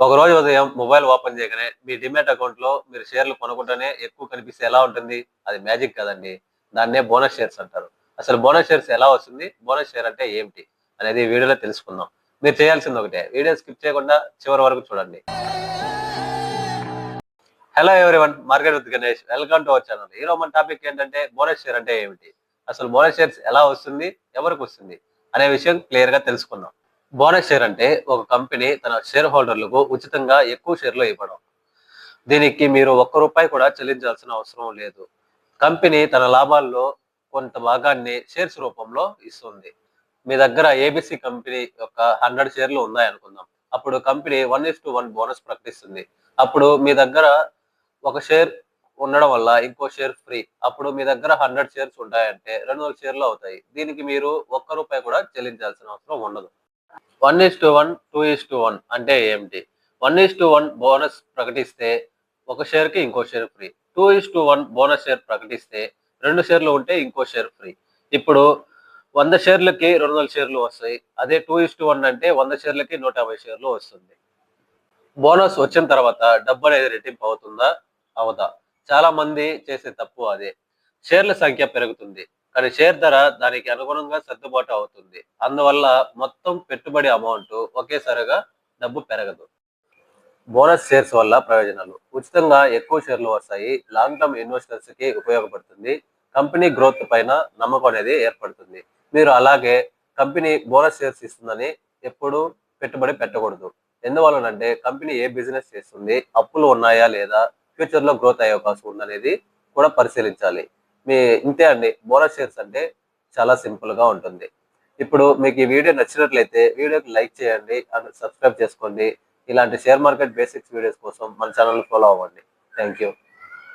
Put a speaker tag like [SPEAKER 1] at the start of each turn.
[SPEAKER 1] ఒక రోజు ఉదయం మొబైల్ ఓపెన్ చేయగానే మీ డిమాట్ అకౌంట్ లో మీరు షేర్లు కొనుక్కుంటేనే ఎక్కువ కనిపిస్తే ఎలా ఉంటుంది? అది మ్యాజిక్ కదండి. దాన్నే బోనస్ షేర్స్ అంటారు. అసలు బోనస్ షేర్స్ ఎలా వస్తుంది? బోనస్ షేర్ అంటే ఏమిటి? అనేది ఈ వీడియోలో తెలుసుకుందాం. మీరు చేయాల్సింది ఒకటే, వీడియో స్కిప్ చేయకుండా చివరి వరకు చూడండి. Hello everyone, market with Ganesh. Welcome to our channel. ఈరోజు మన టాపిక్ ఏంటంటే బోనస్ షేర్ అంటే ఏమిటి? అసలు బోనస్ షేర్స్ ఎలా వస్తుంది? ఎవరికి వస్తుంది? అనే విషయం క్లియర్ గా తెలుసుకుందాం. బోనస్ షేర్ అంటే ఒక కంపెనీ తన షేర్ హోల్డర్లకు ఉచితంగా ఎక్కువ షేర్లు ఇవ్వడం. దీనికి మీరు ఒక్క రూపాయి కూడా చెల్లించాల్సిన అవసరం లేదు. కంపెనీ తన లాభాల్లో కొంత భాగాన్ని షేర్స్ రూపంలో ఇస్తుంది. మీ దగ్గర ఏబిసి కంపెనీ యొక్క 100 షేర్లు ఉన్నాయనుకుందాం. అప్పుడు కంపెనీ 1:1 బోనస్ ప్రకటిస్తుంది. అప్పుడు మీ దగ్గర ఒక షేర్ ఉండడం వల్ల ఇంకో షేర్ ఫ్రీ. అప్పుడు మీ దగ్గర 100 షేర్స్ ఉంటాయంటే 200 షేర్లు అవుతాయి. దీనికి మీరు ఒక్క రూపాయి కూడా చెల్లించాల్సిన అవసరం ఉండదు. 1:1, 2:1 అంటే ఏమిటి? 1:1 బోనస్ ప్రకటిస్తే ఒక షేర్‌కి ఇంకో షేర్ ఫ్రీ. 2:1 బోనస్ షేర్ ప్రకటిస్తే 2 షేర్లు ఉంటే ఇంకో షేర్ ఫ్రీ. ఇప్పుడు 100 షేర్లకి 200 షేర్లు వస్తాయి. అదే 2:1 అంటే 100 షేర్లకి 150 షేర్లు వస్తుంది. బోనస్ వచ్చిన తర్వాత డబ్బనేది రెట్టింపు అవుతుందా? అవదా? చాలా మంది చేసే తప్పు అదే. షేర్ల సంఖ్య పెరుగుతుంది. కానీ షేర్ ధర దానికి అనుగుణంగా సర్దుబాటు అవుతుంది. అందువల్ల మొత్తం పెట్టుబడి అమౌంట్ ఒకేసారిగా డబ్బు పెరగదు. బోనస్ షేర్స్ వల్ల ప్రయోజనాలు: ఉచితంగా ఎక్కువ షేర్లు వస్తాయి. లాంగ్ టర్మ్ ఇన్వెస్టర్స్ కి ఉపయోగపడుతుంది. కంపెనీ గ్రోత్ పైన నమ్మకం అనేది ఏర్పడుతుంది. మీరు అలాగే కంపెనీ బోనస్ షేర్స్ ఇస్తుందని ఎప్పుడు పెట్టుబడి పెట్టకూడదు. ఎందువలనంటే కంపెనీ ఏ బిజినెస్ చేస్తుంది, అప్పులు ఉన్నాయా లేదా, ఫ్యూచర్ లో గ్రోత్ అయ్యే అవకాశం ఉందనేది కూడా పరిశీలించాలి. ఇంతే అండి. బోనస్ షేర్స్ అంటే చాలా సింపుల్ గా ఉంటుంది. ఇప్పుడు మీకు ఈ వీడియో నచ్చినట్లయితే వీడియోకి లైక్ చేయండి అండ్ సబ్స్క్రైబ్ చేసుకోండి. ఇలాంటి షేర్ మార్కెట్ బేసిక్స్ వీడియోస్ కోసం మన ఛానల్ ఫాలో అవ్వండి. Thank you.